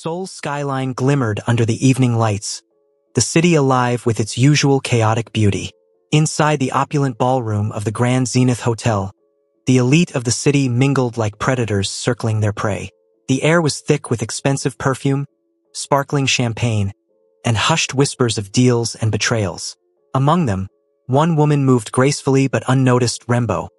Seoul's skyline glimmered under the evening lights, the city alive with its usual chaotic beauty. Inside the opulent ballroom of the Grand Zenith Hotel, the elite of the city mingled like predators circling their prey. The air was thick with expensive perfume, sparkling champagne, and hushed whispers of deals and betrayals. Among them, one woman moved gracefully but unnoticed. Rembo,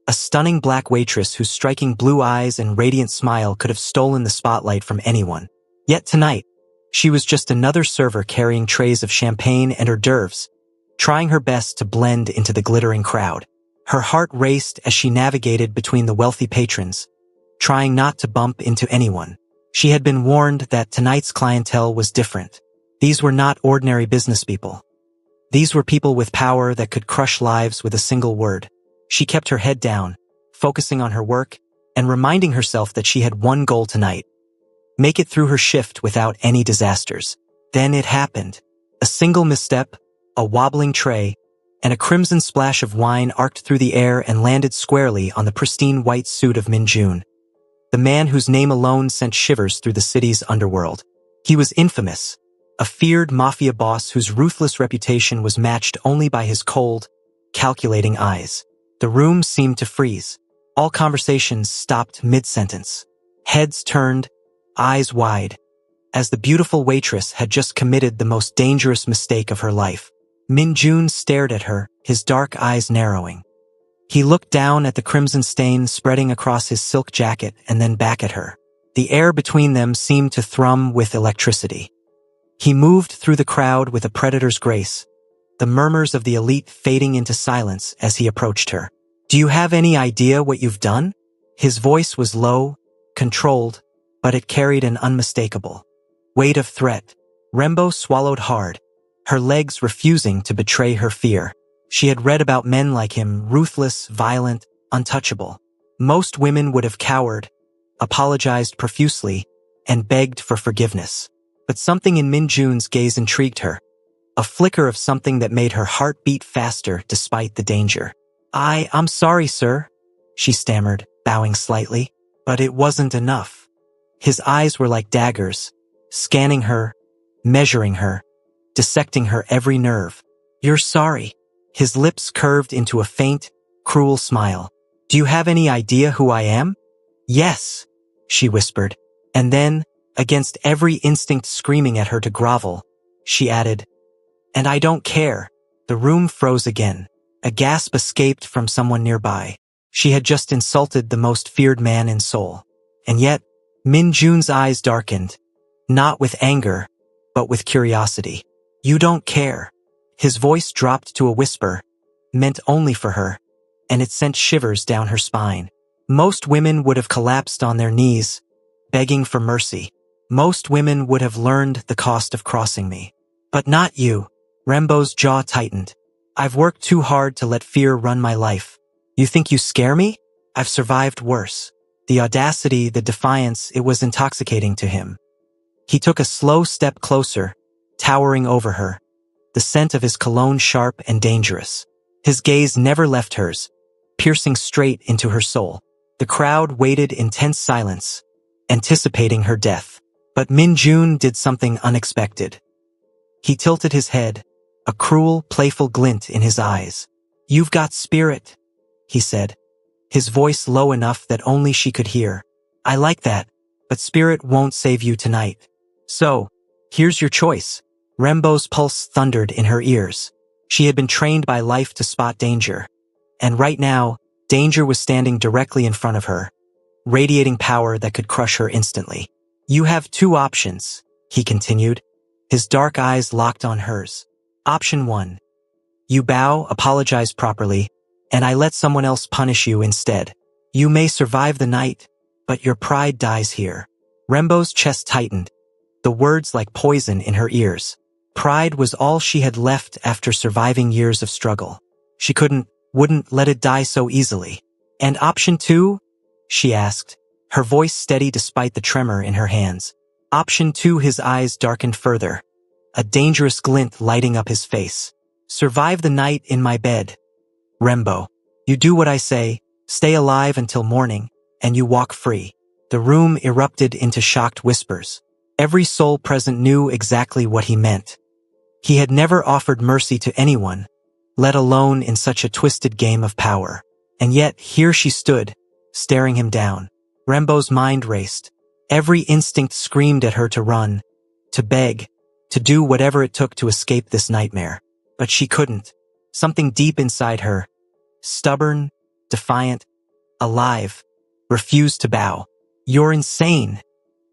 a stunning black waitress whose striking blue eyes and radiant smile could have stolen the spotlight from anyone. Yet tonight, she was just another server carrying trays of champagne and hors d'oeuvres, trying her best to blend into the glittering crowd. Her heart raced as she navigated between the wealthy patrons, trying not to bump into anyone. She had been warned that tonight's clientele was different. These were not ordinary business people. These were people with power that could crush lives with a single word. She kept her head down, focusing on her work, and reminding herself that she had one goal tonight: make it through her shift without any disasters. Then it happened. A single misstep, a wobbling tray, and a crimson splash of wine arced through the air and landed squarely on the pristine white suit of Min-jun, the man whose name alone sent shivers through the city's underworld. He was infamous, a feared mafia boss whose ruthless reputation was matched only by his cold, calculating eyes. The room seemed to freeze. All conversations stopped mid-sentence. Heads turned, eyes wide, as the beautiful waitress had just committed the most dangerous mistake of her life. Min-jun stared at her, his dark eyes narrowing. He looked down at the crimson stain spreading across his silk jacket and then back at her. The air between them seemed to thrum with electricity. He moved through the crowd with a predator's grace, the murmurs of the elite fading into silence as he approached her. "Do you have any idea what you've done?" His voice was low, controlled, but it carried an unmistakable weight of threat. Rembo swallowed hard, her legs refusing to betray her fear. She had read about men like him, ruthless, violent, untouchable. Most women would have cowered, apologized profusely, and begged for forgiveness. But something in Min-jun's gaze intrigued her, a flicker of something that made her heart beat faster despite the danger. I'm sorry, sir," she stammered, bowing slightly. But it wasn't enough. His eyes were like daggers, scanning her, measuring her, dissecting her every nerve. "You're sorry." His lips curved into a faint, cruel smile. "Do you have any idea who I am?" "Yes," she whispered. And then, against every instinct screaming at her to grovel, she added, "And I don't care." The room froze again. A gasp escaped from someone nearby. She had just insulted the most feared man in Seoul. And yet, Min-jun's eyes darkened, not with anger, but with curiosity. "You don't care." His voice dropped to a whisper, meant only for her, and it sent shivers down her spine. Most women would have collapsed on their knees, begging for mercy. Most women would have learned the cost of crossing me. But not you. Rembo's jaw tightened. "I've worked too hard to let fear run my life. You think you scare me? I've survived worse." The audacity, the defiance, it was intoxicating to him. He took a slow step closer, towering over her, the scent of his cologne sharp and dangerous. His gaze never left hers, piercing straight into her soul. The crowd waited in tense silence, anticipating her death. But Min-jun did something unexpected. He tilted his head, a cruel, playful glint in his eyes. "You've got spirit," he said, his voice low enough that only she could hear. "I like that, but spirit won't save you tonight. So, here's your choice." Rembo's pulse thundered in her ears. She had been trained by life to spot danger. And right now, danger was standing directly in front of her, radiating power that could crush her instantly. "You have two options," he continued, his dark eyes locked on hers. "Option 1. You bow, apologize properly, and I let someone else punish you instead. You may survive the night, but your pride dies here." Rembo's chest tightened, the words like poison in her ears. Pride was all she had left after surviving years of struggle. She wouldn't let it die so easily. "And option 2? She asked, her voice steady despite the tremor in her hands. Option 2. His eyes darkened further, a dangerous glint lighting up his face. "Survive the night in my bed. Rembo, you do what I say, stay alive until morning, and you walk free." The room erupted into shocked whispers. Every soul present knew exactly what he meant. He had never offered mercy to anyone, let alone in such a twisted game of power. And yet, here she stood, staring him down. Rembo's mind raced. Every instinct screamed at her to run, to beg, to do whatever it took to escape this nightmare. But she couldn't. Something deep inside her, stubborn, defiant, alive, refused to bow. "You're insane,"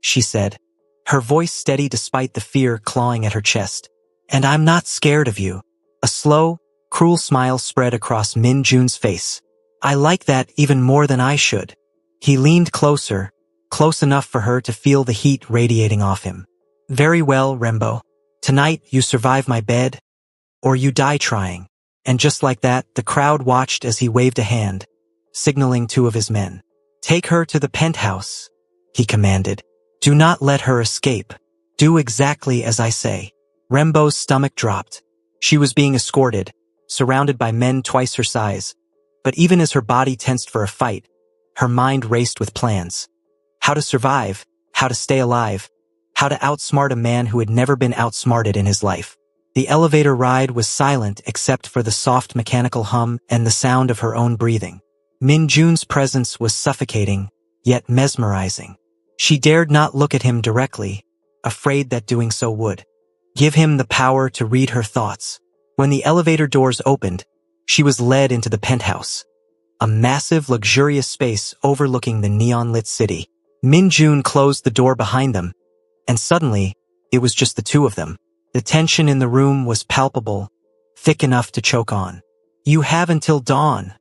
she said, her voice steady despite the fear clawing at her chest. "And I'm not scared of you." A slow, cruel smile spread across Min Jun's face. "I like that even more than I should." He leaned closer, close enough for her to feel the heat radiating off him. "Very well, Rembo. Tonight you survive my bed, or you die trying." And just like that, the crowd watched as he waved a hand, signaling two of his men. "Take her to the penthouse," he commanded. "Do not let her escape. Do exactly as I say." Rembo's stomach dropped. She was being escorted, surrounded by men twice her size. But even as her body tensed for a fight, her mind raced with plans. How to survive, how to stay alive, how to outsmart a man who had never been outsmarted in his life. The elevator ride was silent except for the soft mechanical hum and the sound of her own breathing. Min Jun's presence was suffocating, yet mesmerizing. She dared not look at him directly, afraid that doing so would give him the power to read her thoughts. When the elevator doors opened, she was led into the penthouse, a massive, luxurious space overlooking the neon-lit city. Min Jun closed the door behind them, and suddenly, it was just the two of them. The tension in the room was palpable, thick enough to choke on. "You have until dawn,"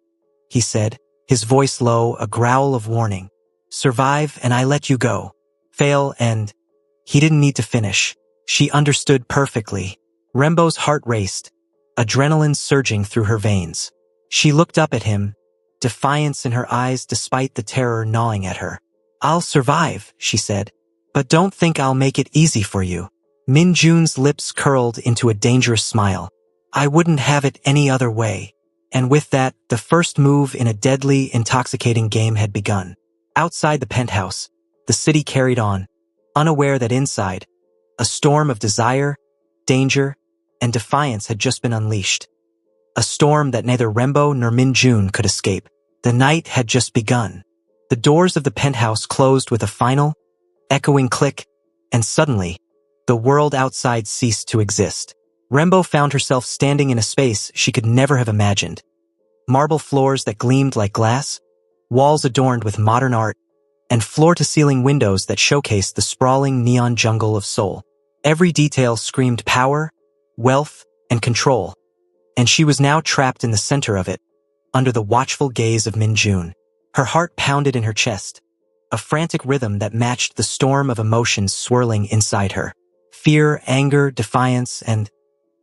he said, his voice low, a growl of warning. "Survive and I let you go. Fail and—" He didn't need to finish. She understood perfectly. Rembo's heart raced, adrenaline surging through her veins. She looked up at him, defiance in her eyes despite the terror gnawing at her. "I'll survive," she said, "but don't think I'll make it easy for you." Min Jun's lips curled into a dangerous smile. "I wouldn't have it any other way." And with that, the first move in a deadly, intoxicating game had begun. Outside the penthouse, the city carried on, unaware that inside, a storm of desire, danger, and defiance had just been unleashed. A storm that neither Rembo nor Min Jun could escape. The night had just begun. The doors of the penthouse closed with a final, echoing click, and suddenly, the world outside ceased to exist. Rembo found herself standing in a space she could never have imagined. Marble floors that gleamed like glass, walls adorned with modern art, and floor-to-ceiling windows that showcased the sprawling neon jungle of Seoul. Every detail screamed power, wealth, and control, and she was now trapped in the center of it, under the watchful gaze of Min Jun. Her heart pounded in her chest, a frantic rhythm that matched the storm of emotions swirling inside her. Fear, anger, defiance, and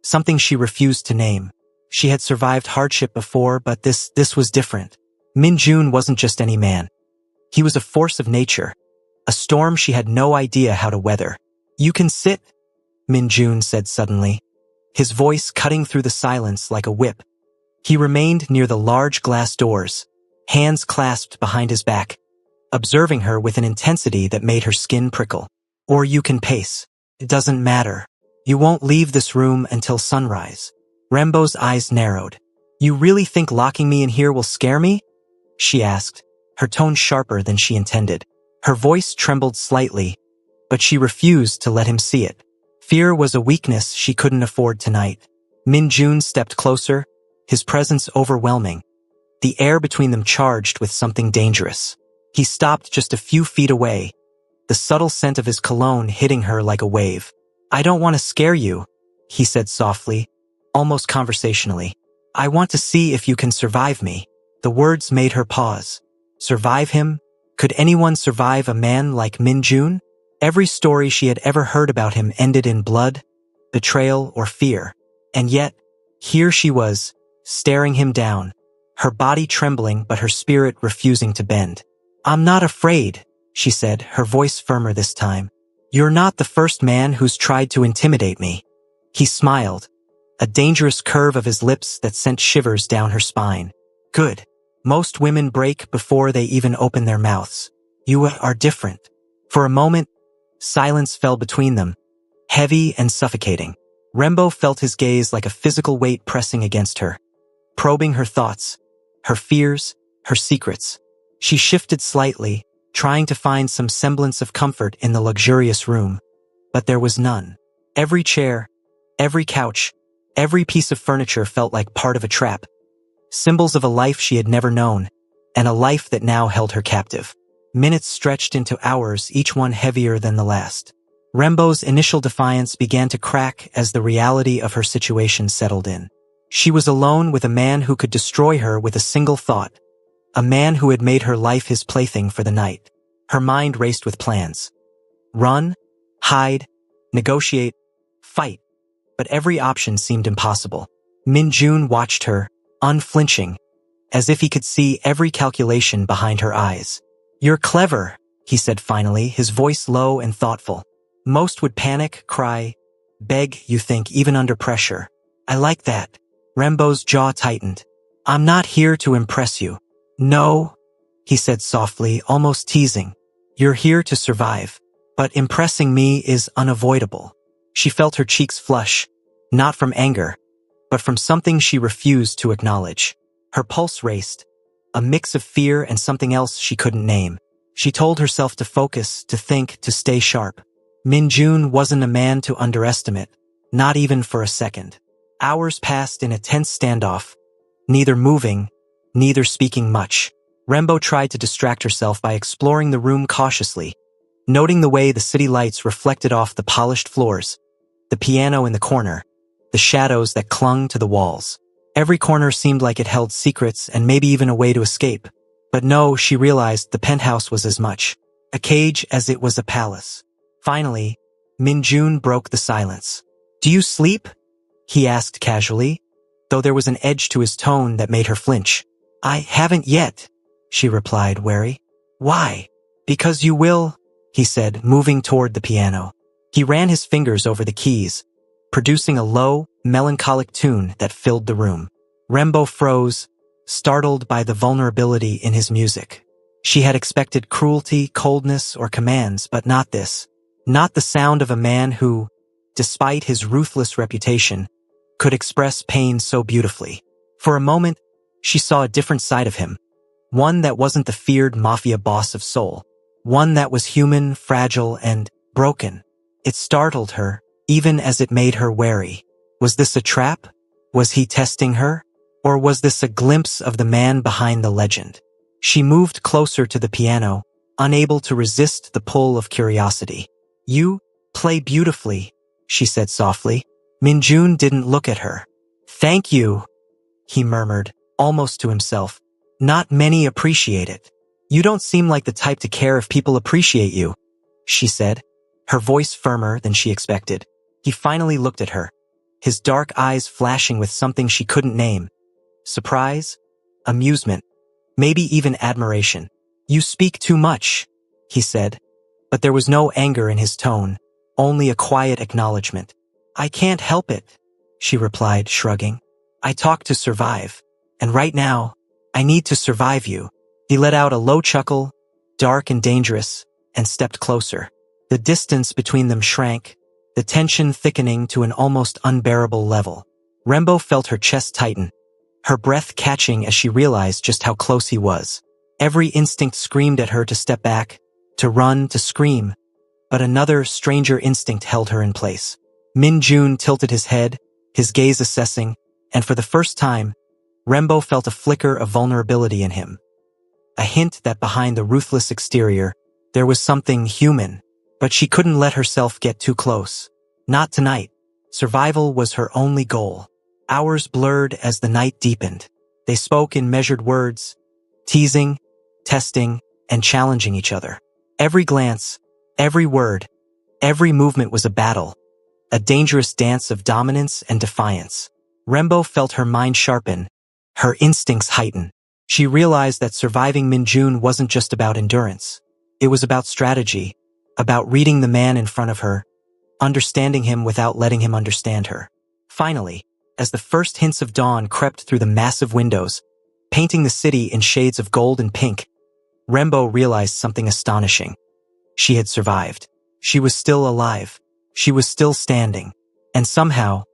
something she refused to name. She had survived hardship before, but this was different. Min Jun wasn't just any man. He was a force of nature, a storm she had no idea how to weather. "You can sit," Min Jun said suddenly, his voice cutting through the silence like a whip. He remained near the large glass doors, hands clasped behind his back, observing her with an intensity that made her skin prickle. "Or you can pace. It doesn't matter. You won't leave this room until sunrise." Rembo's eyes narrowed. "You really think locking me in here will scare me?" she asked, her tone sharper than she intended. Her voice trembled slightly, but she refused to let him see it. Fear was a weakness she couldn't afford tonight. Min Jun stepped closer, his presence overwhelming, the air between them charged with something dangerous. He stopped just a few feet away, the subtle scent of his cologne hitting her like a wave. "I don't want to scare you," he said softly, almost conversationally. "I want to see if you can survive me." The words made her pause. Survive him? Could anyone survive a man like Min Jun? Every story she had ever heard about him ended in blood, betrayal, or fear. And yet, here she was, staring him down, her body trembling but her spirit refusing to bend. "I'm not afraid," she said, her voice firmer this time. "You're not the first man who's tried to intimidate me." He smiled, a dangerous curve of his lips that sent shivers down her spine. "Good. Most women break before they even open their mouths. You are different." For a moment, Silence fell between them, heavy and suffocating. Rembo felt his gaze like a physical weight pressing against her, probing her thoughts, her fears, her secrets. She shifted slightly, trying to find some semblance of comfort in the luxurious room, but there was none. Every chair, every couch, every piece of furniture felt like part of a trap, symbols of a life she had never known, and a life that now held her captive. Minutes stretched into hours, each one heavier than the last. Rembo's initial defiance began to crack as the reality of her situation settled in. She was alone with a man who could destroy her with a single thought, a man who had made her life his plaything for the night. Her mind raced with plans. Run, hide, negotiate, fight, but every option seemed impossible. Min-jun watched her, unflinching, as if he could see every calculation behind her eyes. "You're clever," he said finally, his voice low and thoughtful. "Most would panic, cry, beg, you think, even under pressure. I like that." Rembo's jaw tightened. "I'm not here to impress you." "No," he said softly, almost teasing. "You're here to survive. But impressing me is unavoidable." She felt her cheeks flush, not from anger, but from something she refused to acknowledge. Her pulse raced, a mix of fear and something else she couldn't name. She told herself to focus, to think, to stay sharp. Min-jun wasn't a man to underestimate, not even for a second. Hours passed in a tense standoff, neither moving, neither speaking much. Rembo tried to distract herself by exploring the room cautiously, noting the way the city lights reflected off the polished floors, the piano in the corner, the shadows that clung to the walls. Every corner seemed like it held secrets and maybe even a way to escape. But no, she realized the penthouse was as much a cage as it was a palace. Finally, Min-jun broke the silence. "Do you sleep?" he asked casually, though there was an edge to his tone that made her flinch. "I haven't yet," she replied, wary. "Why?" "Because you will," he said, moving toward the piano. He ran his fingers over the keys, producing a low, melancholic tune that filled the room. Rembo froze, startled by the vulnerability in his music. She had expected cruelty, coldness, or commands, but not this. Not the sound of a man who, despite his ruthless reputation, could express pain so beautifully. For a moment, she saw a different side of him. One that wasn't the feared Mafia boss of Seoul. One that was human, fragile, and broken. It startled her, even as it made her wary. Was this a trap? Was he testing her? Or was this a glimpse of the man behind the legend? She moved closer to the piano, unable to resist the pull of curiosity. "You play beautifully," she said softly. Min-jun didn't look at her. "Thank you," he murmured, almost to himself. "Not many appreciate it." "You don't seem like the type to care if people appreciate you," she said, her voice firmer than she expected. He finally looked at her, his dark eyes flashing with something she couldn't name. Surprise? Amusement? Maybe even admiration. "You speak too much," he said, but there was no anger in his tone, only a quiet acknowledgement. "I can't help it," she replied, shrugging. "I talk to survive, and right now, I need to survive you." He let out a low chuckle, dark and dangerous, and stepped closer. The distance between them shrank, the tension thickening to an almost unbearable level. Rembo felt her chest tighten, her breath catching as she realized just how close he was. Every instinct screamed at her to step back, to run, to scream, but another, stranger instinct held her in place. Min-jun tilted his head, his gaze assessing, and for the first time, Rembo felt a flicker of vulnerability in him. A hint that behind the ruthless exterior, there was something human, but she couldn't let herself get too close. Not tonight. Survival was her only goal. Hours blurred as the night deepened. They spoke in measured words, teasing, testing, and challenging each other. Every glance, every word, every movement was a battle, a dangerous dance of dominance and defiance. Rembo felt her mind sharpen, her instincts heighten. She realized that surviving Min-jun wasn't just about endurance. It was about strategy, about reading the man in front of her, understanding him without letting him understand her. Finally, as the first hints of dawn crept through the massive windows, painting the city in shades of gold and pink, Rembo realized something astonishing. She had survived. She was still alive. She was still standing. And somehow,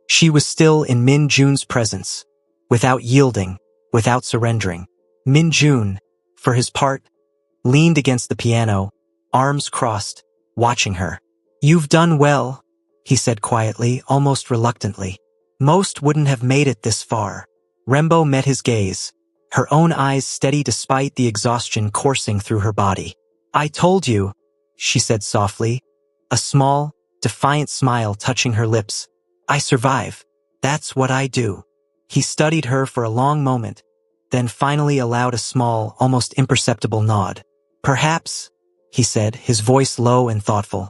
she was still in Min Jun's presence, without yielding, without surrendering. Min Jun, for his part, leaned against the piano, arms crossed, watching her. "You've done well," he said quietly, almost reluctantly. "Most wouldn't have made it this far." Rembo met his gaze, her own eyes steady despite the exhaustion coursing through her body. "I told you," she said softly, a small, defiant smile touching her lips. "I survive. That's what I do." He studied her for a long moment, then finally allowed a small, almost imperceptible nod. "Perhaps," he said, his voice low and thoughtful.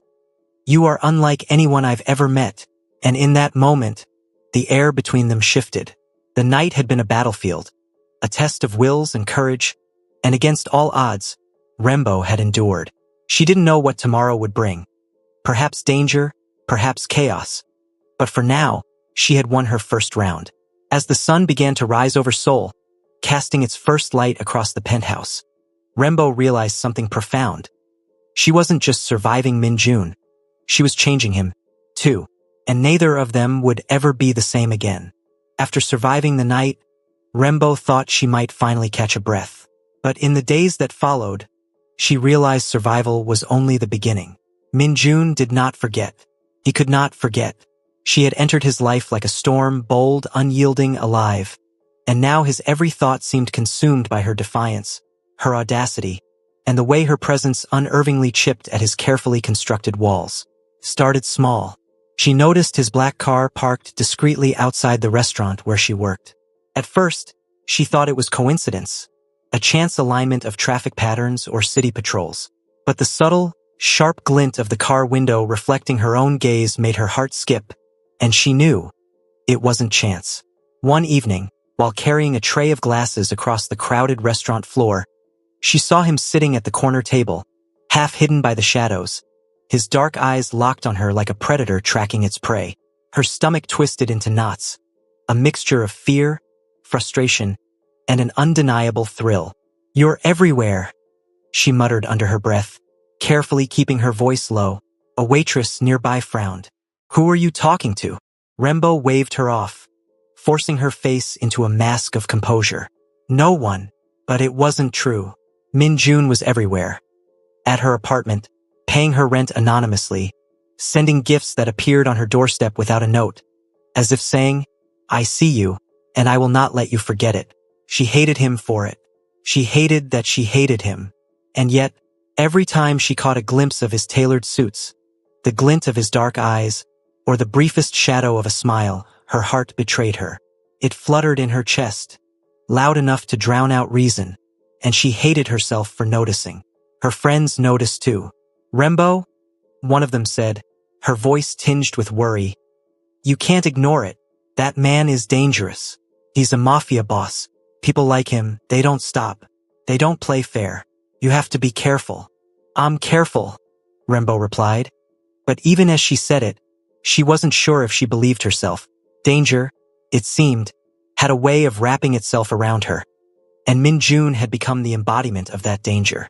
"You are unlike anyone I've ever met." And in that moment, the air between them shifted. The night had been a battlefield, a test of wills and courage, and against all odds, Rembo had endured. She didn't know what tomorrow would bring. Perhaps danger, perhaps chaos. But for now, she had won her first round. As the sun began to rise over Seoul, casting its first light across the penthouse, Rembo realized something profound. She wasn't just surviving Min Jun. She was changing him, too. And neither of them would ever be the same again. After surviving the night, Rembo thought she might finally catch a breath. But in the days that followed, she realized survival was only the beginning. Min Jun did not forget. He could not forget. She had entered his life like a storm, bold, unyielding, alive. And now his every thought seemed consumed by her defiance, her audacity, and the way her presence unervingly chipped at his carefully constructed walls. Started small. She noticed his black car parked discreetly outside the restaurant where she worked. At first, she thought it was coincidence, a chance alignment of traffic patterns or city patrols. But the subtle, sharp glint of the car window reflecting her own gaze made her heart skip, and she knew it wasn't chance. One evening, while carrying a tray of glasses across the crowded restaurant floor, she saw him sitting at the corner table, half hidden by the shadows, his dark eyes locked on her like a predator tracking its prey. Her stomach twisted into knots, a mixture of fear, frustration, and an undeniable thrill. "You're everywhere," she muttered under her breath, carefully keeping her voice low. A waitress nearby frowned. "Who are you talking to?" Rembo waved her off, forcing her face into a mask of composure. "No one." But it wasn't true. Min Jun was everywhere. At her apartment, paying her rent anonymously, sending gifts that appeared on her doorstep without a note, as if saying, "I see you, and I will not let you forget it." She hated him for it. She hated that she hated him. And yet, every time she caught a glimpse of his tailored suits, the glint of his dark eyes, or the briefest shadow of a smile, her heart betrayed her. It fluttered in her chest, loud enough to drown out reason, and she hated herself for noticing. Her friends noticed too. "Rembo?" one of them said, her voice tinged with worry. "You can't ignore it. That man is dangerous. He's a mafia boss. People like him, they don't stop. They don't play fair. You have to be careful." "I'm careful," Rembo replied. But even as she said it, she wasn't sure if she believed herself. Danger, it seemed, had a way of wrapping itself around her, and Min Jun had become the embodiment of that danger.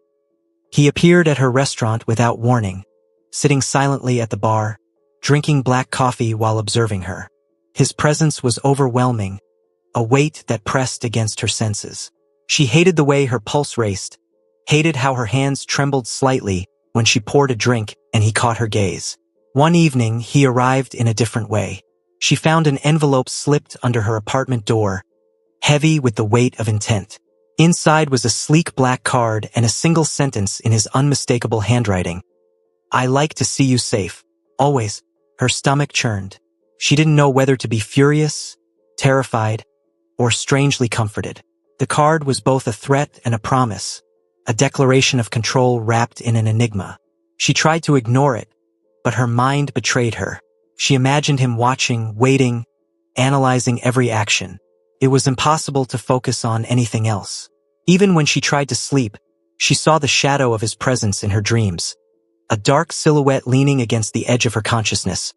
He appeared at her restaurant without warning, sitting silently at the bar, drinking black coffee while observing her. His presence was overwhelming, a weight that pressed against her senses. She hated the way her pulse raced, hated how her hands trembled slightly when she poured a drink and he caught her gaze. One evening, he arrived in a different way. She found an envelope slipped under her apartment door, heavy with the weight of intent. Inside was a sleek black card and a single sentence in his unmistakable handwriting. "I like to see you safe. Always." Her stomach churned. She didn't know whether to be furious, terrified, or strangely comforted. The card was both a threat and a promise, a declaration of control wrapped in an enigma. She tried to ignore it, but her mind betrayed her. She imagined him watching, waiting, analyzing every action. It was impossible to focus on anything else. Even when she tried to sleep, she saw the shadow of his presence in her dreams, a dark silhouette leaning against the edge of her consciousness,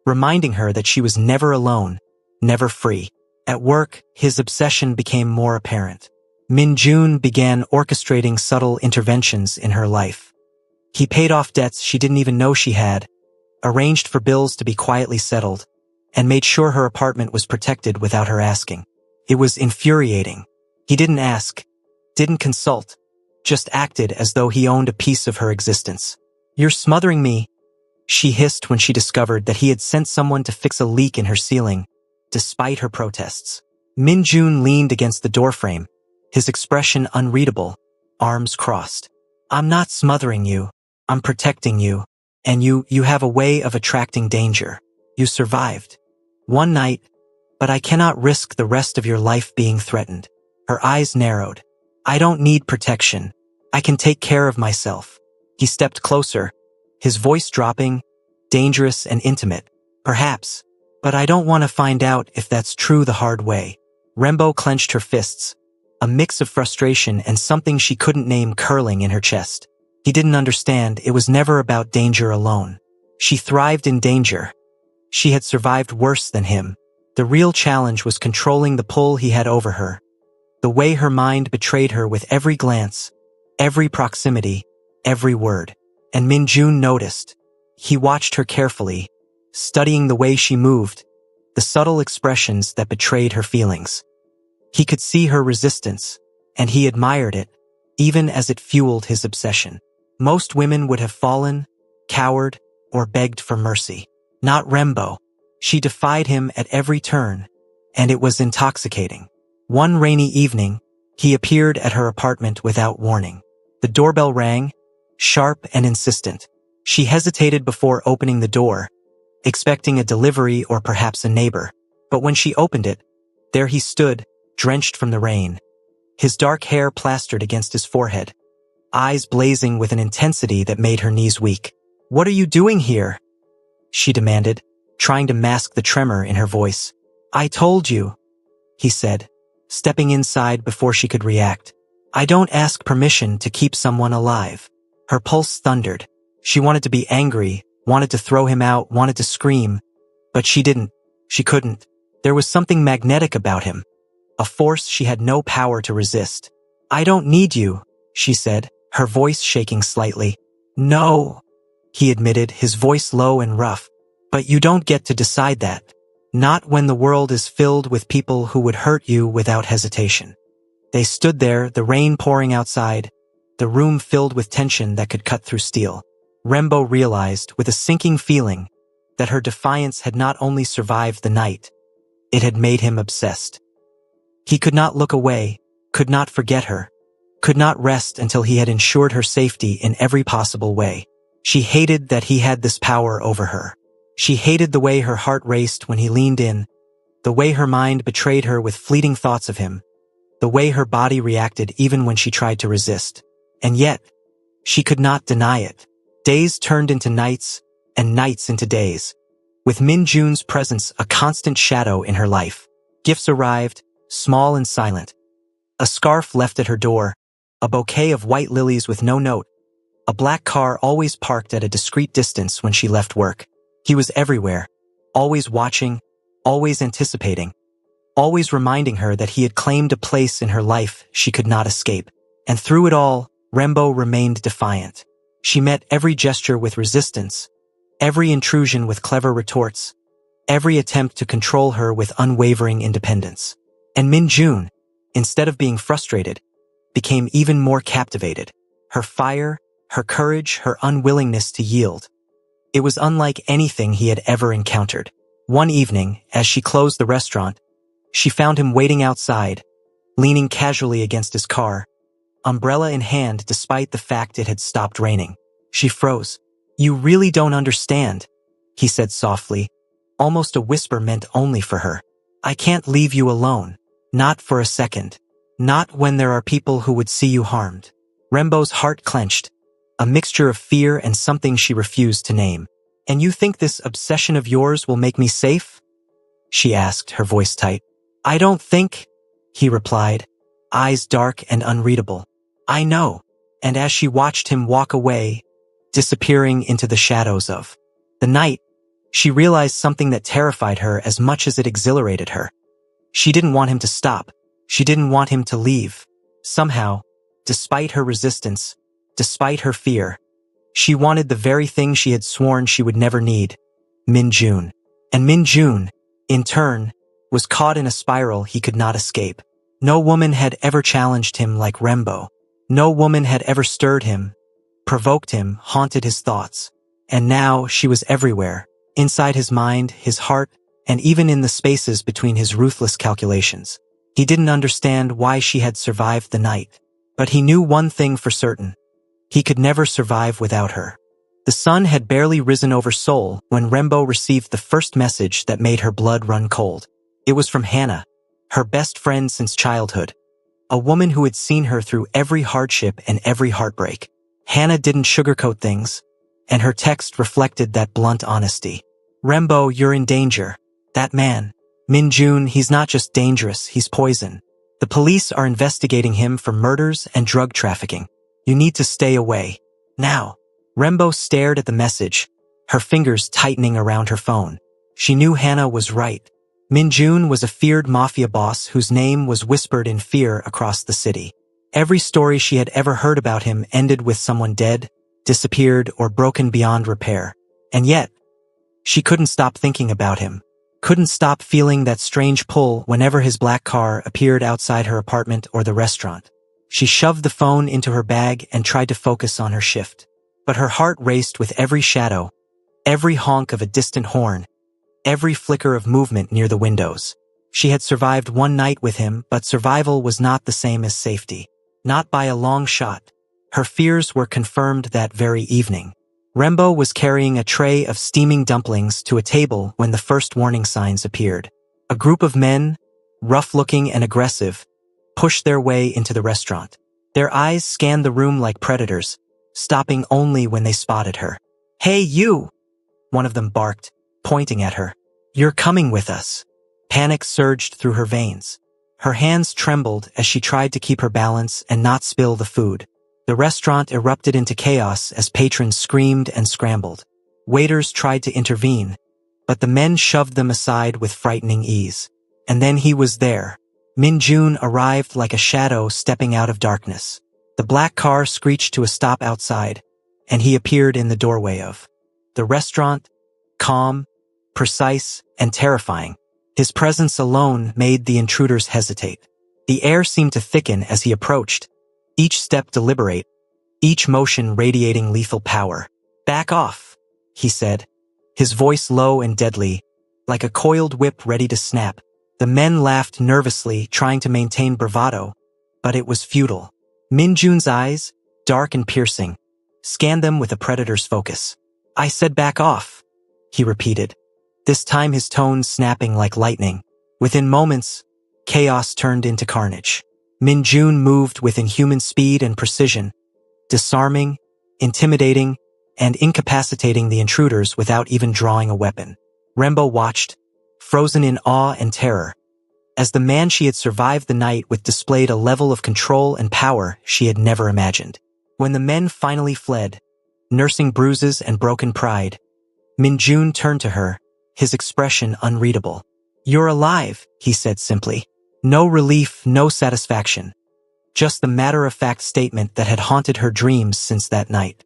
reminding her that she was never alone, never free. At work, his obsession became more apparent. Min Jun began orchestrating subtle interventions in her life. He paid off debts she didn't even know she had, arranged for bills to be quietly settled, and made sure her apartment was protected without her asking. It was infuriating. He didn't ask, didn't consult, just acted as though he owned a piece of her existence. "You're smothering me," she hissed when she discovered that he had sent someone to fix a leak in her ceiling, despite her protests. Min-jun leaned against the doorframe, his expression unreadable, arms crossed. "I'm not smothering you. I'm protecting you. And you have a way of attracting danger. You survived one night, but I cannot risk the rest of your life being threatened." Her eyes narrowed. "I don't need protection. I can take care of myself." He stepped closer, his voice dropping, dangerous and intimate. "Perhaps, but I don't want to find out if that's true the hard way." Rembo clenched her fists, a mix of frustration and something she couldn't name curling in her chest. He didn't understand it was never about danger alone. She thrived in danger. She had survived worse than him. The real challenge was controlling the pull he had over her. The way her mind betrayed her with every glance, every proximity, every word. And Min-jun noticed. He watched her carefully, studying the way she moved, the subtle expressions that betrayed her feelings. He could see her resistance, and he admired it, even as it fueled his obsession. Most women would have fallen, cowered, or begged for mercy. Not Rembo. She defied him at every turn, and it was intoxicating. One rainy evening, he appeared at her apartment without warning. The doorbell rang, sharp and insistent. She hesitated before opening the door, expecting a delivery or perhaps a neighbor. But when she opened it, there he stood, drenched from the rain. His dark hair plastered against his forehead, eyes blazing with an intensity that made her knees weak. "What are you doing here?" she demanded, trying to mask the tremor in her voice. "I told you," he said, stepping inside before she could react. "I don't ask permission to keep someone alive." Her pulse thundered. She wanted to be angry, wanted to throw him out, wanted to scream, but she didn't. She couldn't. There was something magnetic about him, a force she had no power to resist. "I don't need you," she said, her voice shaking slightly. "No," he admitted, his voice low and rough. "But you don't get to decide that. Not when the world is filled with people who would hurt you without hesitation." They stood there, the rain pouring outside, the room filled with tension that could cut through steel. Rembo realized, with a sinking feeling, that her defiance had not only survived the night, it had made him obsessed. He could not look away, could not forget her, could not rest until he had ensured her safety in every possible way. She hated that he had this power over her. She hated the way her heart raced when he leaned in, the way her mind betrayed her with fleeting thoughts of him, the way her body reacted even when she tried to resist. And yet, she could not deny it. Days turned into nights, and nights into days, with Min-jun's presence a constant shadow in her life. Gifts arrived, small and silent. A scarf left at her door, a bouquet of white lilies with no note, a black car always parked at a discreet distance when she left work. He was everywhere, always watching, always anticipating, always reminding her that he had claimed a place in her life she could not escape. And through it all, Rembo remained defiant. She met every gesture with resistance, every intrusion with clever retorts, every attempt to control her with unwavering independence. And Min-jun, instead of being frustrated, became even more captivated. Her fire, her courage, her unwillingness to yield. It was unlike anything he had ever encountered. One evening, as she closed the restaurant, she found him waiting outside, leaning casually against his car, umbrella in hand despite the fact it had stopped raining. She froze. "You really don't understand," he said softly, almost a whisper meant only for her. "I can't leave you alone. Not for a second. Not when there are people who would see you harmed." Rembo's heart clenched, a mixture of fear and something she refused to name. "And you think this obsession of yours will make me safe?" she asked, her voice tight. "I don't think," he replied, eyes dark and unreadable. "I know." And as she watched him walk away, disappearing into the shadows of the night, she realized something that terrified her as much as it exhilarated her. She didn't want him to stop. She didn't want him to leave. Somehow, despite her resistance, despite her fear, She wanted the very thing she had sworn she would never need, Min-jun. And Min-jun, in turn, was caught in a spiral he could not escape. No woman had ever challenged him like Rembo. No woman had ever stirred him, provoked him, haunted his thoughts. And now she was everywhere, inside his mind, his heart, and even in the spaces between his ruthless calculations. He didn't understand why she had survived the night, but he knew one thing for certain. He could never survive without her. The sun had barely risen over Seoul when Rembo received the first message that made her blood run cold. It was from Hannah, her best friend since childhood, a woman who had seen her through every hardship and every heartbreak. Hannah didn't sugarcoat things, and her text reflected that blunt honesty. Rembo, you're in danger. That man, Min-jun, he's not just dangerous, he's poison. The police are investigating him for murders and drug trafficking. You need to stay away. Now. Rembo stared at the message, her fingers tightening around her phone. She knew Hannah was right. Min-jun was a feared mafia boss whose name was whispered in fear across the city. Every story she had ever heard about him ended with someone dead, disappeared, or broken beyond repair. And yet, she couldn't stop thinking about him. Couldn't stop feeling that strange pull whenever his black car appeared outside her apartment or the restaurant. She shoved the phone into her bag and tried to focus on her shift. But her heart raced with every shadow, every honk of a distant horn, every flicker of movement near the windows. She had survived one night with him, but survival was not the same as safety. Not by a long shot. Her fears were confirmed that very evening. Rembo was carrying a tray of steaming dumplings to a table when the first warning signs appeared. A group of men, rough-looking and aggressive, pushed their way into the restaurant. Their eyes scanned the room like predators, stopping only when they spotted her. "Hey, you!" one of them barked, pointing at her. "You're coming with us." Panic surged through her veins. Her hands trembled as she tried to keep her balance and not spill the food. The restaurant erupted into chaos as patrons screamed and scrambled. Waiters tried to intervene, but the men shoved them aside with frightening ease. And then he was there. Min-jun arrived like a shadow stepping out of darkness. The black car screeched to a stop outside, and he appeared in the doorway of the restaurant, calm, precise, and terrifying. His presence alone made the intruders hesitate. The air seemed to thicken as he approached, each step deliberate, each motion radiating lethal power. "Back off," he said, his voice low and deadly, like a coiled whip ready to snap. The men laughed nervously, trying to maintain bravado, but it was futile. Min-jun's eyes, dark and piercing, scanned them with a predator's focus. "I said back off," he repeated, this time his tone snapping like lightning. Within moments, chaos turned into carnage. Min-jun moved with inhuman speed and precision, disarming, intimidating, and incapacitating the intruders without even drawing a weapon. Rembo watched, frozen in awe and terror, as the man she had survived the night with displayed a level of control and power she had never imagined. When the men finally fled, nursing bruises and broken pride, Min-jun turned to her, his expression unreadable. "You're alive," he said simply. No relief, no satisfaction. Just the matter-of-fact statement that had haunted her dreams since that night.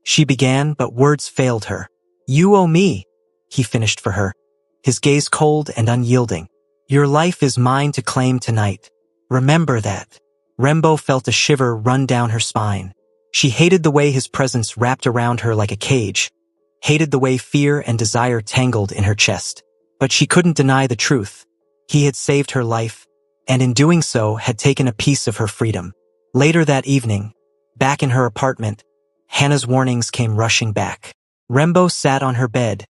She began, but words failed her. "You owe me," he finished for her, his gaze cold and unyielding. "Your life is mine to claim tonight. Remember that." Rembo felt a shiver run down her spine. She hated the way his presence wrapped around her like a cage, hated the way fear and desire tangled in her chest. But she couldn't deny the truth. He had saved her life, and in doing so had taken a piece of her freedom. Later that evening, back in her apartment, Hannah's warnings came rushing back. Rembo sat on her bed,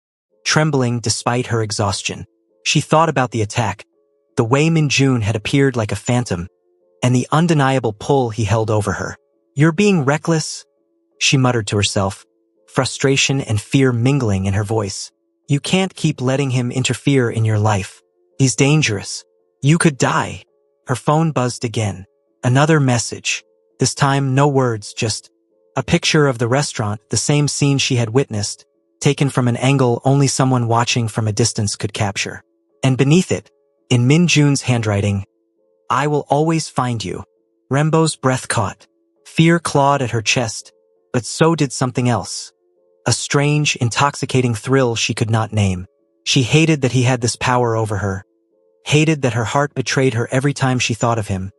trembling despite her exhaustion. She thought about the attack, the way Min-jun had appeared like a phantom, and the undeniable pull he held over her. "You're being reckless," she muttered to herself, frustration and fear mingling in her voice. "You can't keep letting him interfere in your life. He's dangerous. You could die." Her phone buzzed again. Another message. This time no words, just a picture of the restaurant, the same scene she had witnessed, taken from an angle only someone watching from a distance could capture. And beneath it, in Min-jun's handwriting, "I will always find you." Rembo's breath caught. Fear clawed at her chest, but so did something else. A strange, intoxicating thrill she could not name. She hated that he had this power over her. Hated that her heart betrayed her every time she thought of him.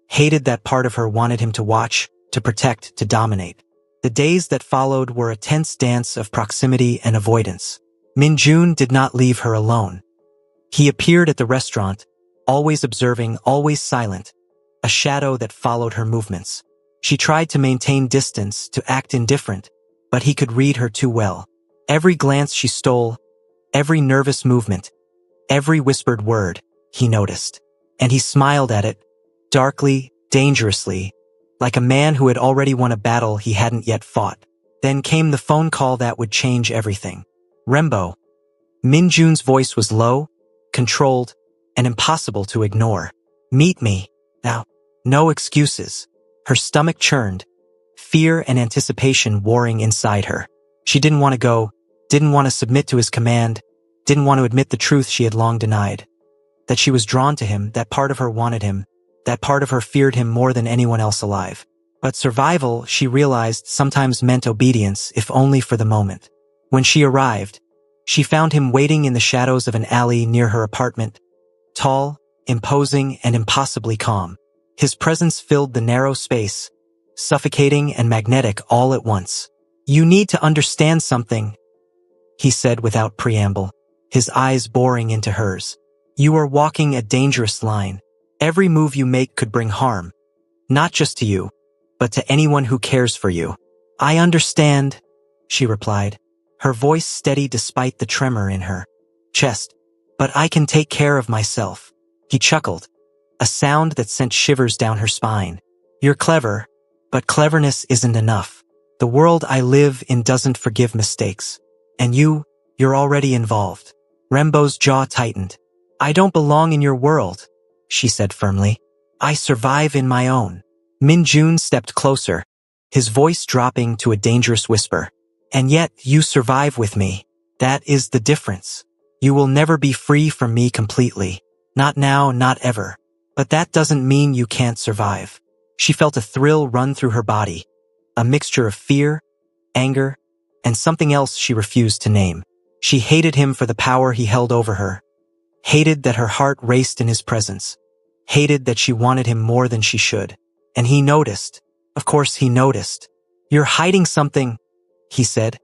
Hated that part of her wanted him to watch, to protect, to dominate. The days that followed were a tense dance of proximity and avoidance. Min-jun did not leave her alone. He appeared at the restaurant, always observing, always silent, a shadow that followed her movements. She tried to maintain distance, to act indifferent, but he could read her too well. Every glance she stole, every nervous movement, every whispered word, he noticed. And he smiled at it, darkly, dangerously, like a man who had already won a battle he hadn't yet fought. Then came the phone call that would change everything. Rembo. Min-jun's voice was low, controlled, and impossible to ignore. Meet me, now. No excuses. Her stomach churned, fear and anticipation warring inside her. She didn't want to go, didn't want to submit to his command, didn't want to admit the truth she had long denied. That she was drawn to him, that part of her wanted him, that part of her feared him more than anyone else alive. But survival, she realized, sometimes meant obedience, if only for the moment. When she arrived, she found him waiting in the shadows of an alley near her apartment, tall, imposing, and impossibly calm. His presence filled the narrow space, suffocating and magnetic all at once. You need to understand something, he said without preamble, his eyes boring into hers. You are walking a dangerous line. Every move you make could bring harm, not just to you, but to anyone who cares for you. I understand, she replied, her voice steady despite the tremor in her chest. But I can take care of myself. He chuckled, a sound that sent shivers down her spine. You're clever, but cleverness isn't enough. The world I live in doesn't forgive mistakes. And you're already involved. Rembo's jaw tightened. I don't belong in your world, she said firmly. I survive in my own. Min-jun stepped closer, his voice dropping to a dangerous whisper. And yet you survive with me. That is the difference. You will never be free from me completely. Not now, not ever. But that doesn't mean you can't survive. She felt a thrill run through her body, a mixture of fear, anger, and something else she refused to name. She hated him for the power he held over her. Hated that her heart raced in his presence. Hated that she wanted him more than she should. And he noticed. Of course he noticed. You're hiding something, he said,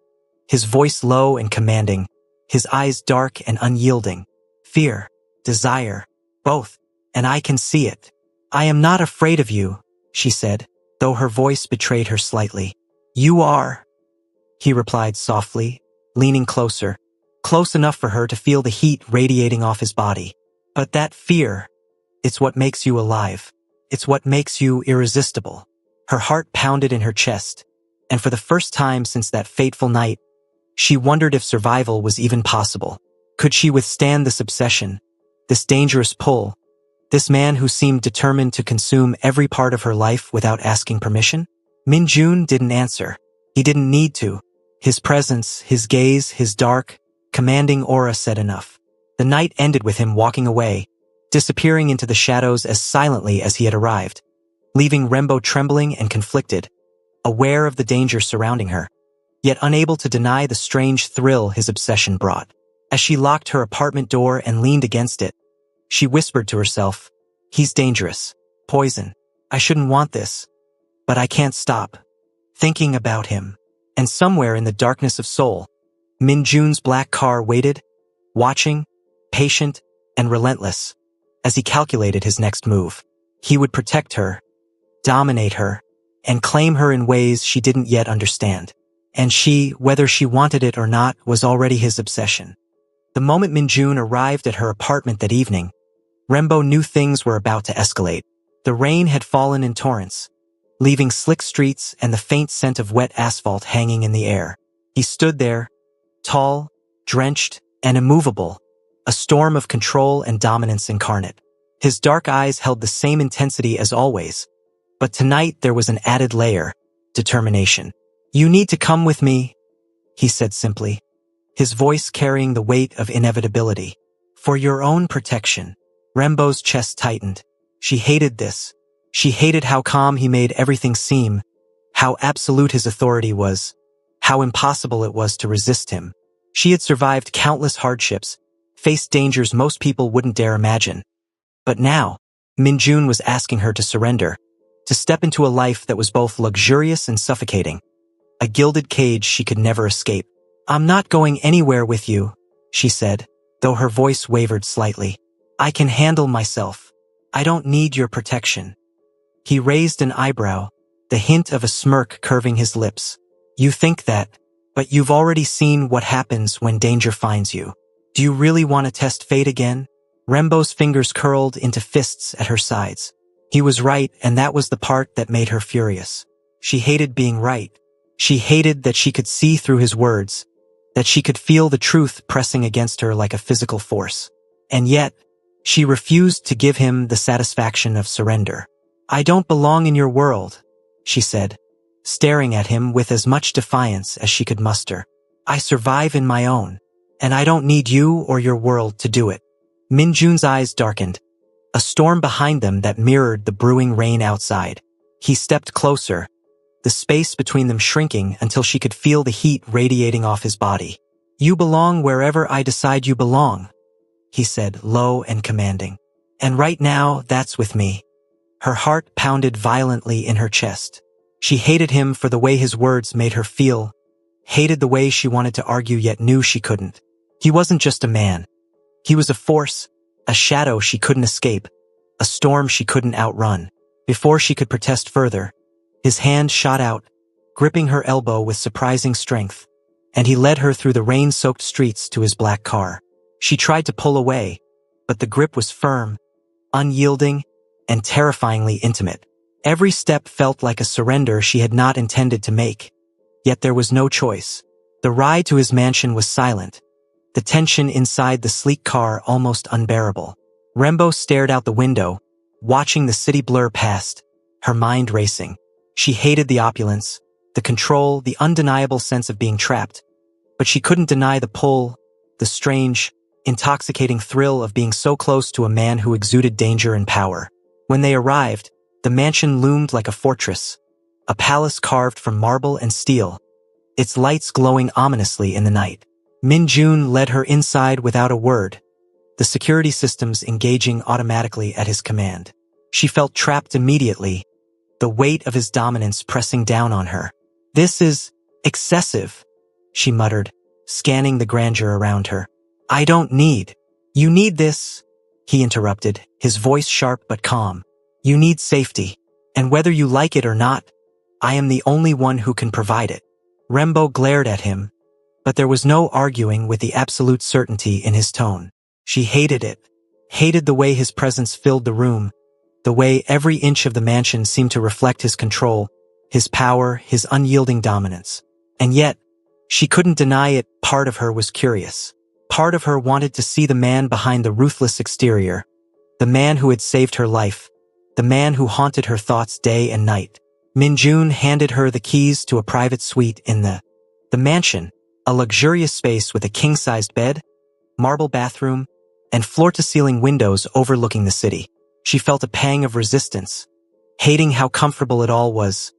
his voice low and commanding, his eyes dark and unyielding. Fear, desire, both, and I can see it. I am not afraid of you, she said, though her voice betrayed her slightly. You are, he replied softly, leaning closer, close enough for her to feel the heat radiating off his body. But that fear, it's what makes you alive. It's what makes you irresistible. Her heart pounded in her chest, and for the first time since that fateful night, she wondered if survival was even possible. Could she withstand this obsession, this dangerous pull, this man who seemed determined to consume every part of her life without asking permission? Min-jun didn't answer. He didn't need to. His presence, his gaze, his dark, commanding aura said enough. The night ended with him walking away, disappearing into the shadows as silently as he had arrived, leaving Rembo trembling and conflicted, aware of the danger surrounding her, yet unable to deny the strange thrill his obsession brought. As she locked her apartment door and leaned against it, she whispered to herself, he's dangerous, poison. I shouldn't want this, but I can't stop thinking about him. And somewhere in the darkness of Seoul, Min-jun's black car waited, watching, patient, and relentless, as he calculated his next move. He would protect her, dominate her, and claim her in ways she didn't yet understand. And she, whether she wanted it or not, was already his obsession. The moment Min-jun arrived at her apartment that evening, Rembo knew things were about to escalate. The rain had fallen in torrents, leaving slick streets and the faint scent of wet asphalt hanging in the air. He stood there, tall, drenched, and immovable, a storm of control and dominance incarnate. His dark eyes held the same intensity as always, but tonight there was an added layer, determination. You need to come with me, he said simply, his voice carrying the weight of inevitability. For your own protection. Rembo's chest tightened. She hated this. She hated how calm he made everything seem, how absolute his authority was, how impossible it was to resist him. She had survived countless hardships, faced dangers most people wouldn't dare imagine. But now, Minjun was asking her to surrender, to step into a life that was both luxurious and suffocating, a gilded cage she could never escape. "I'm not going anywhere with you," she said, though her voice wavered slightly. "I can handle myself. I don't need your protection." He raised an eyebrow, the hint of a smirk curving his lips. "You think that, but you've already seen what happens when danger finds you. Do you really want to test fate again?" Rembo's fingers curled into fists at her sides. He was right, and that was the part that made her furious. She hated being right. She hated that she could see through his words, that she could feel the truth pressing against her like a physical force. And yet, she refused to give him the satisfaction of surrender. "I don't belong in your world," she said, staring at him with as much defiance as she could muster. "I survive in my own, and I don't need you or your world to do it." Minjun's eyes darkened, a storm behind them that mirrored the brewing rain outside. He stepped closer, the space between them shrinking until she could feel the heat radiating off his body. "You belong wherever I decide you belong," he said, low and commanding. "And right now, that's with me." Her heart pounded violently in her chest. She hated him for the way his words made her feel, hated the way she wanted to argue yet knew she couldn't. He wasn't just a man. He was a force, a shadow she couldn't escape, a storm she couldn't outrun. Before she could protest further, his hand shot out, gripping her elbow with surprising strength, and he led her through the rain-soaked streets to his black car. She tried to pull away, but the grip was firm, unyielding, and terrifyingly intimate. Every step felt like a surrender she had not intended to make. Yet there was no choice. The ride to his mansion was silent, the tension inside the sleek car almost unbearable. Rembo stared out the window, watching the city blur past, her mind racing. She hated the opulence, the control, the undeniable sense of being trapped. But she couldn't deny the pull, the strange, intoxicating thrill of being so close to a man who exuded danger and power. When they arrived, the mansion loomed like a fortress, a palace carved from marble and steel, its lights glowing ominously in the night. Minjun led her inside without a word, the security systems engaging automatically at his command. She felt trapped immediately, the weight of his dominance pressing down on her. "This is excessive," she muttered, scanning the grandeur around her. "I don't need." "You need this," he interrupted, his voice sharp but calm. "You need safety. And whether you like it or not, I am the only one who can provide it." Rembo glared at him, but there was no arguing with the absolute certainty in his tone. She hated it, hated the way his presence filled the room, the way every inch of the mansion seemed to reflect his control, his power, his unyielding dominance. And yet, she couldn't deny it. Part of her was curious. Part of her wanted to see the man behind the ruthless exterior, the man who had saved her life, the man who haunted her thoughts day and night. Minjun handed her the keys to a private suite in the mansion, a luxurious space with a king-sized bed, marble bathroom, and floor-to-ceiling windows overlooking the city. She felt a pang of resistance, hating how comfortable it all was,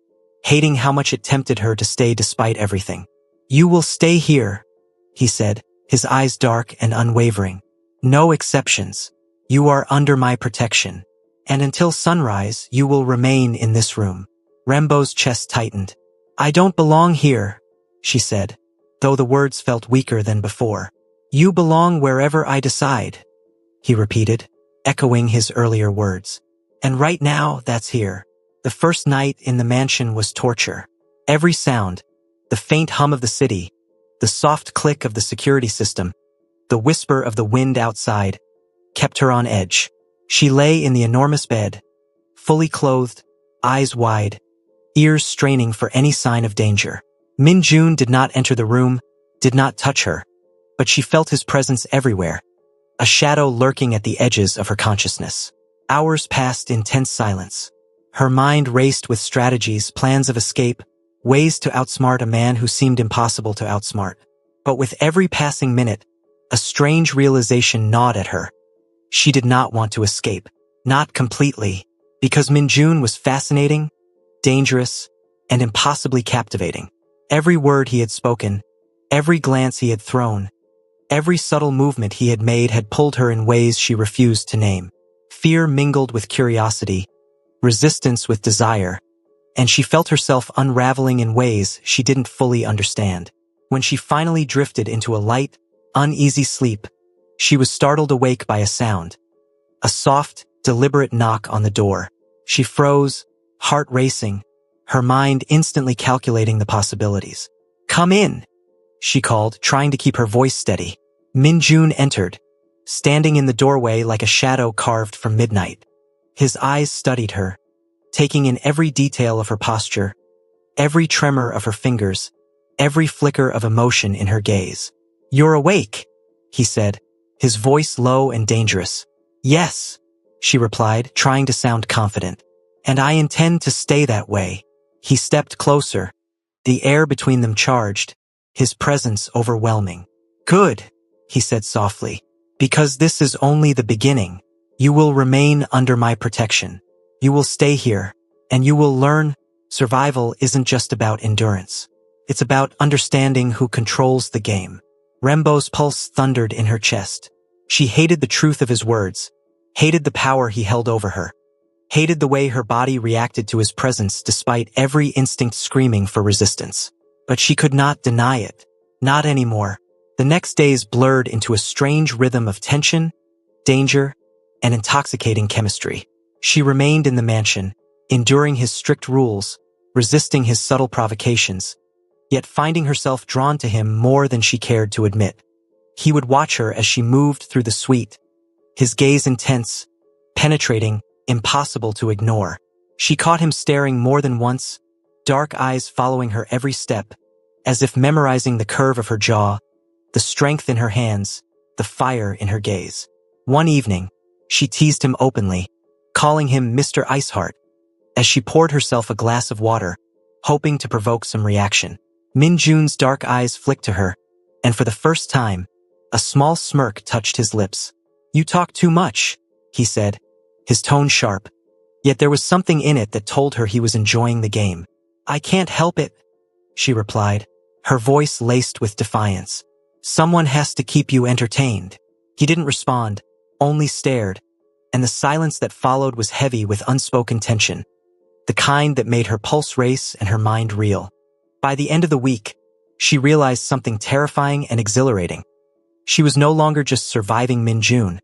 hating how much it tempted her to stay despite everything. "You will stay here," he said, his eyes dark and unwavering. "No exceptions. You are under my protection. And until sunrise, you will remain in this room." Rembo's chest tightened. "I don't belong here," she said, though the words felt weaker than before. "You belong wherever I decide," he repeated, echoing his earlier words. "And right now, that's here." The first night in the mansion was torture. Every sound, the faint hum of the city, the soft click of the security system, the whisper of the wind outside, kept her on edge. She lay in the enormous bed, fully clothed, eyes wide, ears straining for any sign of danger. Minjun did not enter the room, did not touch her, but she felt his presence everywhere, a shadow lurking at the edges of her consciousness. Hours passed in tense silence. Her mind raced with strategies, plans of escape, ways to outsmart a man who seemed impossible to outsmart. But with every passing minute, a strange realization gnawed at her. She did not want to escape. Not completely. Because Minjun was fascinating, dangerous, and impossibly captivating. Every word he had spoken, every glance he had thrown, every subtle movement he had made had pulled her in ways she refused to name. Fear mingled with curiosity, resistance with desire, and she felt herself unraveling in ways she didn't fully understand. When she finally drifted into a light, uneasy sleep, she was startled awake by a sound. A soft, deliberate knock on the door. She froze, heart racing, her mind instantly calculating the possibilities. "Come in," she called, trying to keep her voice steady. Min-jun entered, standing in the doorway like a shadow carved from midnight. His eyes studied her, taking in every detail of her posture, every tremor of her fingers, every flicker of emotion in her gaze. "You're awake," he said, his voice low and dangerous. "Yes," she replied, trying to sound confident. "And I intend to stay that way." He stepped closer, the air between them charged, his presence overwhelming. "Good," he said softly, "because this is only the beginning. You will remain under my protection. You will stay here, and you will learn survival isn't just about endurance. It's about understanding who controls the game." Rembo's pulse thundered in her chest. She hated the truth of his words, hated the power he held over her, hated the way her body reacted to his presence despite every instinct screaming for resistance. But she could not deny it. Not anymore. The next days blurred into a strange rhythm of tension, danger, and intoxicating chemistry. She remained in the mansion, enduring his strict rules, resisting his subtle provocations, yet finding herself drawn to him more than she cared to admit. He would watch her as she moved through the suite, his gaze intense, penetrating, impossible to ignore. She caught him staring more than once, dark eyes following her every step, as if memorizing the curve of her jaw, the strength in her hands, the fire in her gaze. One evening, she teased him openly, calling him Mr. Iceheart, as she poured herself a glass of water, hoping to provoke some reaction. Min-jun's dark eyes flicked to her, and for the first time, a small smirk touched his lips. "You talk too much," he said, his tone sharp, yet there was something in it that told her he was enjoying the game. "I can't help it," she replied, her voice laced with defiance. "Someone has to keep you entertained." He didn't respond, only stared, and the silence that followed was heavy with unspoken tension, the kind that made her pulse race and her mind reel. By the end of the week, she realized something terrifying and exhilarating. She was no longer just surviving Min-jun.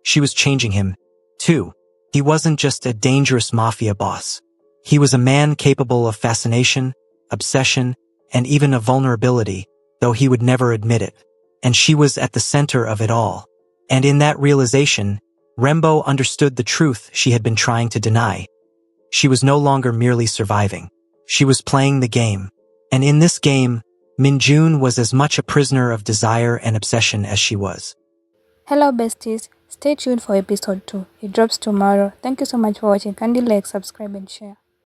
She was changing him, too. He wasn't just a dangerous mafia boss. He was a man capable of fascination, obsession, and even of vulnerability, though he would never admit it. And she was at the center of it all. And in that realization, Rembo understood the truth she had been trying to deny. She was no longer merely surviving. She was playing the game. And in this game, Min-jun was as much a prisoner of desire and obsession as she was. Hello besties, stay tuned for episode 2. It drops tomorrow. Thank you so much for watching. Kindly like, subscribe and share.